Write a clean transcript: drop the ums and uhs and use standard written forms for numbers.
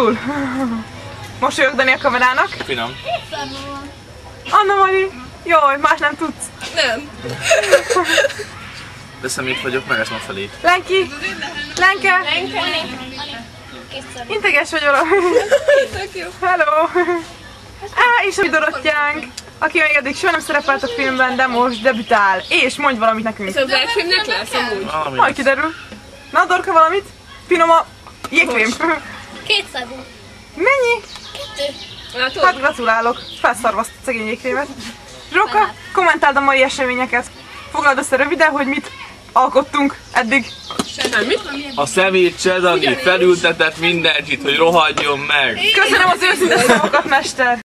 Rosszul. Mosolyog Dani a kamerának. Finom. Anna Mari. Jaj, más nem tudsz. Nem. De szemét vagyok, meg ezt ma felé. Lenki. Lenke. Integes vagy valami. Hello. És a Dorottyánk, aki még eddig soha nem szerepelt a filmben, de most debütál. És mondj valamit nekünk. Ez a Black filmnek lesz amúgy. Majd kiderül. Na, Dorka, valamit? Finom a jégkrém. 200. Mennyi? 2. Hát gratulálok. Felszarvasztott szegény jégkrémet. Zsóka, kommentáld a mai eseményeket. Foglald össze röviden, hogy mit alkottunk eddig. Semmit? A szemét Csedani felültetett mindenkit, hogy rohadjon meg. Köszönöm az őszinte szavakat, mester!